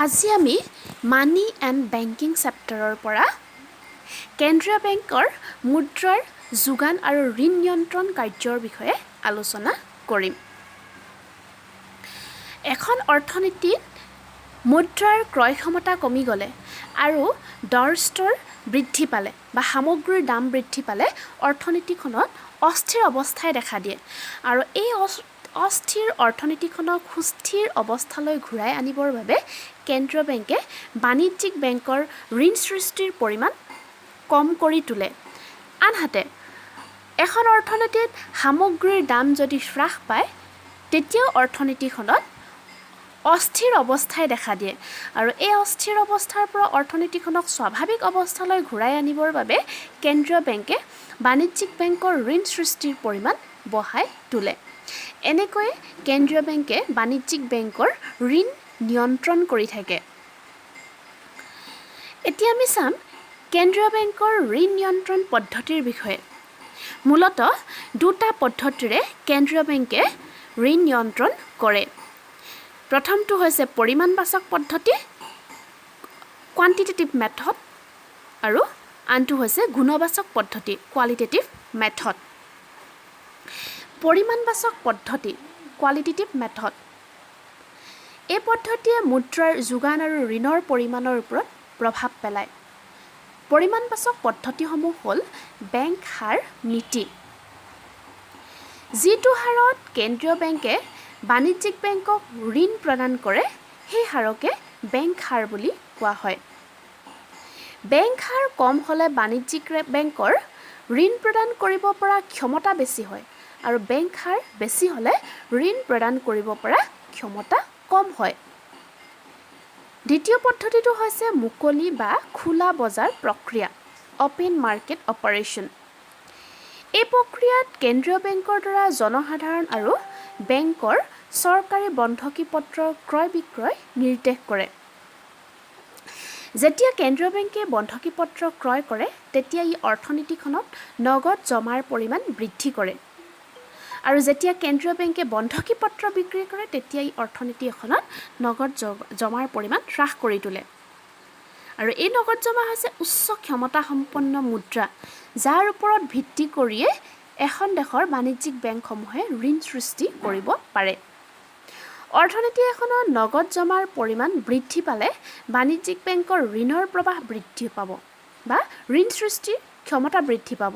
আজি আমি মানি and banking চেপ্টাৰৰ পৰা কেন্দ্ৰীয় বেংকৰ মুদ্ৰাৰ যোগান আৰু ঋণ নিয়ন্ত্ৰণ কাৰ্যৰ বিষয়ে আলোচনা কৰিম। এখন অৰ্থনীতিত মুদ্ৰাৰ ক্ৰয় ক্ষমতা কমি গ'লে আৰু দৰ স্তৰ বৃদ্ধি পালে বা সামগ্ৰীৰ দাম বৃদ্ধি পালে অৰ্থনীতিখনত অস্থিৰ অৱস্থাই দেখা দিয়ে আৰু এই অস্থিৰ অৰ্থনীতিখনক সুস্থিৰ অৱস্থালৈ ঘূৰাই আনিবৰ বাবে কেন্দ্ৰীয় বেংকে বাণিজ্যিক বেংকৰ ঋণ সৃষ্টিৰ পৰিমাণ কম কৰি তোলে। আনহাতে এখন অৰ্থনীতিত সামগ্ৰীৰ দাম যদি হ্ৰাস পায় তেতিয়াও অৰ্থনীতিখনত অস্থিৰ অৱস্থাই দেখা দিয়ে আৰু এই অস্থিৰ অৱস্থাৰ পৰা অৰ্থনীতিখনক স্বাভাৱিক অৱস্থালৈ ঘূৰাই আনিবৰ বাবে কেন্দ্ৰীয় বেংকে বাণিজ্যিক বেংকৰ ঋণ সৃষ্টিৰ পৰিমাণ বঢ়াই তোলে। এনেকৈয়ে কেন্দ্ৰীয় বেংকে বাণিজ্যিক বেংকৰ ঋণ নিয়ন্ত্ৰণ কৰি থাকে। এতিয়া আমি চাম কেন্দ্ৰীয় বেংকৰ ঋণ নিয়ন্ত্ৰণ পদ্ধতিৰ বিষয়ে। মূলতঃ দুটা পদ্ধতিৰে কেন্দ্ৰীয় বেংকে ঋণ নিয়ন্ত্ৰণ কৰে। প্ৰথমটো হৈছে পৰিমাণবাচক পদ্ধতি কোৱান্টিটেটিভ মেথড আৰু আনটো হৈছে গুণবাচক পদ্ধতি কোৱালিটেটিভ মেথড। পৰিমাণবাচক পদ্ধতি কোৱালিটেটিভ মেথড এই পদ্ধতিয়ে মুদ্ৰাৰ যোগান আৰু ঋণৰ পৰিমাণৰ ওপৰত প্ৰভাৱ পেলায়। পৰিমাণবাচক পদ্ধতিসমূহ হ'ল বেংক হাৰ নীতি। যিটো হাৰত কেন্দ্ৰীয় বেংকে বাণিজ্যিক বেংকক ঋণ প্ৰদান কৰে সেই হাৰকে বেংক হাৰ বুলি কোৱা হয়। বেংক হাৰ কম হ'লে বাণিজ্যিক বেংকৰ ঋণ প্ৰদান কৰিব পৰা ক্ষমতা বেছি হয় আৰু বেংক হাৰ বেছি হ'লে ঋণ প্ৰদান কৰিব পৰা ক্ষমতা কম হয়। দ্বিতীয় পদ্ধতিটো হৈছে মুকলি বা খোলা বজাৰ প্ৰক্ৰিয়া অপেন মাৰ্কেট অপাৰেশ্যন। এই প্ৰক্ৰিয়াত কেন্দ্ৰীয় বেংকৰ দ্বাৰা জনসাধাৰণ আৰু বেংকৰ চৰকাৰী বন্ধকী পত্ৰৰ ক্ৰয় বিক্ৰয় নিৰ্দেশ কৰে। যেতিয়া কেন্দ্ৰীয় বেংকে বন্ধকী পত্ৰ ক্ৰয় কৰে তেতিয়া ই অৰ্থনীতিখনত নগদ জমাৰ পৰিমাণ বৃদ্ধি কৰে আৰু যেতিয়া কেন্দ্ৰীয় বেংকে বন্ধকী পত্ৰ বিক্ৰী কৰে তেতিয়া ই অৰ্থনীতি এখনত নগদ জমাৰ পৰিমাণ হ্ৰাস কৰি তোলে। আৰু এই নগদ জমা হৈছে উচ্চ ক্ষমতা সম্পন্ন মুদ্ৰা যাৰ ওপৰত ভিত্তি কৰিয়ে এখন দেশৰ বাণিজ্যিক বেংকসমূহে ঋণ সৃষ্টি কৰিব পাৰে। অৰ্থনীতি এখনৰ নগদ জমাৰ পৰিমাণ বৃদ্ধি পালে বাণিজ্যিক বেংকৰ ঋণৰ প্ৰৱাহ বৃদ্ধি পাব বা ঋণ সৃষ্টিৰ ক্ষমতা বৃদ্ধি পাব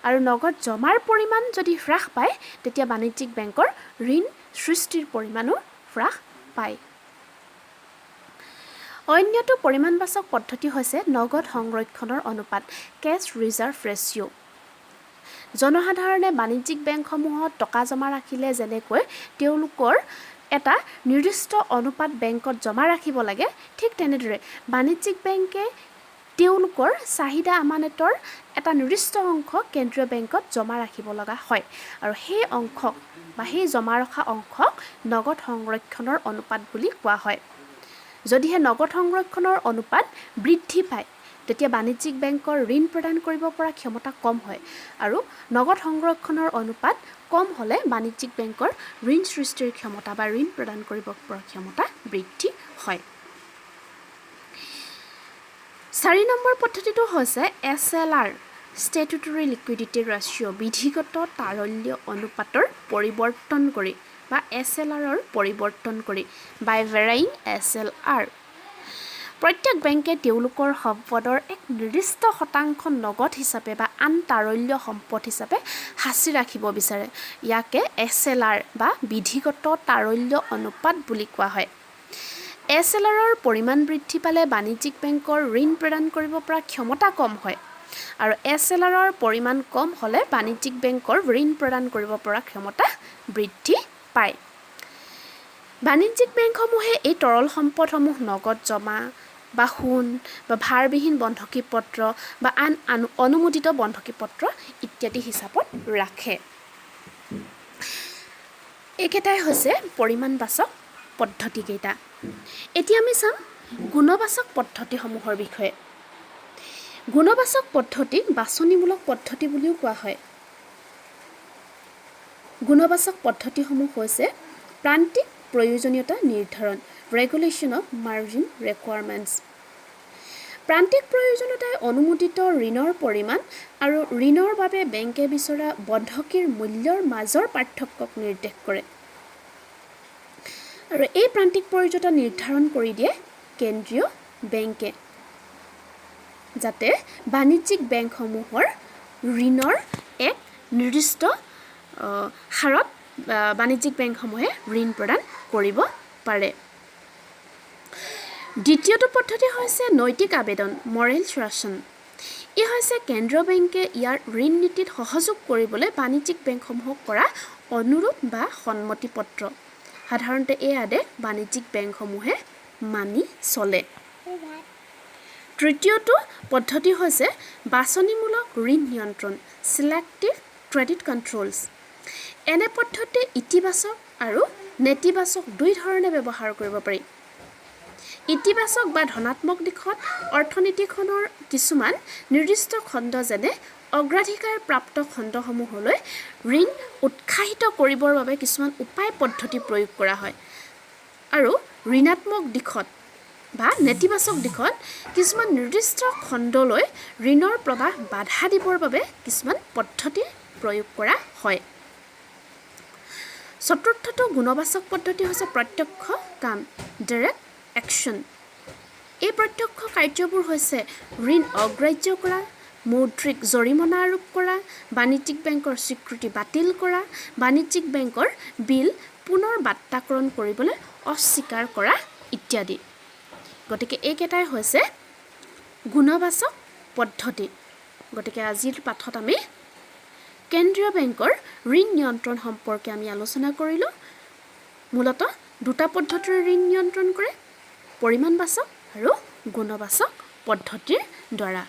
আৰু নগদ জমাৰ পৰিমাণ যদি হ্ৰাস পায় তেতিয়া বাণিজ্যিক বেংকৰ ঋণ সৃষ্টিৰ পৰিমাণো হ্ৰাস পায়। অন্যটো পৰিমাণবাচক পদ্ধতি হৈছে নগদ সংৰক্ষণৰ অনুপাত কেছ ৰিজাৰ্ভ ৰেচিঅ'। জনসাধাৰণে বাণিজ্যিক বেংকসমূহত টকা জমা ৰাখিলে যেনেকৈ তেওঁলোকৰ এটা নিৰ্দিষ্ট অনুপাত বেংকত জমা ৰাখিব লাগে ঠিক তেনেদৰে বাণিজ্যিক বেংকে তেওঁলোকৰ চাহিদা আমানতৰ এটা নিৰ্দিষ্ট অংশ কেন্দ্ৰীয় বেংকত জমা ৰাখিব লগা হয় আৰু সেই অংশক বা সেই জমা ৰখা অংশক নগদ সংৰক্ষণৰ অনুপাত বুলি কোৱা হয়। যদিহে নগদ সংৰক্ষণৰ অনুপাত বৃদ্ধি পায় তেতিয়া বাণিজ্যিক বেংকৰ ঋণ প্ৰদান কৰিব পৰা ক্ষমতা কম হয় আৰু নগদ সংৰক্ষণৰ অনুপাত কম হ'লে বাণিজ্যিক বেংকৰ ঋণ সৃষ্টিৰ ক্ষমতা বা ঋণ প্ৰদান কৰিব পৰা ক্ষমতা বৃদ্ধি হয়। 4 নম্বৰ পদ্ধতিটো হৈছে SLR ষ্টেটুটৰী লিকুইডিটি ৰেচিঅ' বিধিগত তাৰল্য অনুপাতৰ পৰিৱৰ্তন কৰি বা SLRৰ পৰিৱৰ্তন কৰি বাই ভেৰাইং SLR। প্ৰত্যেক বেংকে তেওঁলোকৰ সম্পদৰ এক নিৰ্দিষ্ট শতাংশ নগদ হিচাপে বা আন তাৰল্য সম্পদ হিচাপে সাঁচি ৰাখিব বিচাৰে। ইয়াকে SLR বা বিধিগত তাৰল্য অনুপাত বুলি কোৱা হয়। SLRৰ পৰিমাণ বৃদ্ধি পালে বাণিজ্যিক বেংকৰ ঋণ প্ৰদান কৰিব পৰা ক্ষমতা কম হয় আৰু SLRৰ পৰিমাণ কম হ'লে বাণিজ্যিক বেংকৰ ঋণ প্ৰদান কৰিব পৰা ক্ষমতা বৃদ্ধি পায়। বাণিজ্যিক বেংকসমূহে এই তৰল সম্পদসমূহ নগদ জমা বা সোণ বা ভাৰবিহীন বন্ধকী পত্ৰ বা আন অনুমোদিত বন্ধকী পত্ৰ ইত্যাদি হিচাপত ৰাখে। এইকেইটাই হৈছে পৰিমাণবাচক পদ্ধতিকেইটা। এতিয়া আমি চাম গুণবাচক পদ্ধতিসমূহৰ বিষয়ে। গুণবাচক পদ্ধতিক বাছনিমূলক পদ্ধতি বুলিও কোৱা হয়। গুণবাচক পদ্ধতিসমূহ হৈছে প্ৰান্তিক প্ৰয়োজনীয়তা নিৰ্ধাৰণ ৰেগুলেশ্যন অফ মাৰ্জিন ৰিকুৱাৰমেণ্টছ। প্ৰান্তিক প্ৰয়োজনীয়তাই অনুমোদিত ঋণৰ পৰিমাণ আৰু ঋণৰ বাবে বেংকে বিচৰা বন্ধকীৰ মূল্যৰ মাজৰ পাৰ্থক্যক নিৰ্দেশ কৰে। আৰু এই প্ৰান্তিক প্ৰয়োজনীয়তা নিৰ্ধাৰণ কৰি দিয়ে কেন্দ্ৰীয় বেংকে, যাতে বাণিজ্যিক বেংকসমূহৰ ঋণৰ এক নিৰ্দিষ্ট হাৰত বাণিজ্যিক বেংকসমূহে ঋণ প্ৰদান কৰিব পাৰে। দ্বিতীয়টো পদ্ধতি হৈছে নৈতিক আবেদন, মৰেল সুৱেশ্যন। ই হৈছে কেন্দ্ৰীয় বেংকে ইয়াৰ ঋণ নীতিত সহযোগ কৰিবলৈ বাণিজ্যিক বেংকসমূহক কৰা অনুৰোধ বা সন্মতি পত্ৰ। সাধাৰণতে এই আদেশ বাণিজ্যিক বেংকসমূহে মানি চলে। তৃতীয়টো পদ্ধতি হৈছে বাছনিমূলক ঋণ নিয়ন্ত্ৰণ, ছিলেক্টিভ ক্ৰেডিট কণ্ট্ৰলছ। এনে পদ্ধতি ইতিবাচক আৰু নেতিবাচক দুই ধৰণে ব্যৱহাৰ কৰিব পাৰি। ইতিবাচক বা ধনাত্মক দিশত অৰ্থনীতিখনৰ কিছুমান নিৰ্দিষ্ট খণ্ড যেনে অগ্ৰাধিকাৰ প্ৰাপ্ত খণ্ডসমূহলৈ ঋণ উৎসাহিত কৰিবৰ বাবে কিছুমান উপায় পদ্ধতি প্ৰয়োগ কৰা হয়। আৰু ঋণাত্মক দিশত বা নেতিবাচক দিশত কিছুমান নিৰ্দিষ্ট খণ্ডলৈ ঋণৰ প্ৰৱাহ বাধা দিবৰ বাবে কিছুমান পদ্ধতি প্ৰয়োগ কৰা হয়। চতুৰ্থটো গুণবাচক পদ্ধতি হৈছে প্ৰত্যক্ষ কাম, ডাইৰেক্ট একশ্যন। এই প্ৰত্যক্ষ কাৰ্যবোৰ হৈছে ঋণ অগ্ৰাহ্য কৰা, মৌদ্ৰিক জৰিমনা আৰোপ কৰা, বাণিজ্যিক বেংকৰ স্বীকৃতি বাতিল কৰা, বাণিজ্যিক বেংকৰ বিল পুনৰ বাৰ্তাকৰণ কৰিবলৈ অস্বীকাৰ কৰা ইত্যাদি। গতিকে এইকেইটাই হৈছে গুণবাচক পদ্ধতি। গতিকে আজিৰ পাঠত আমি কেন্দ্ৰীয় বেংকৰ ঋণ নিয়ন্ত্ৰণ সম্পৰ্কে আমি আলোচনা কৰিলোঁ। মূলতঃ দুটা পদ্ধতিৰে ঋণ নিয়ন্ত্ৰণ কৰে, পৰিমাণবাচক আৰু গুণবাচক পদ্ধতিৰ দ্বাৰা।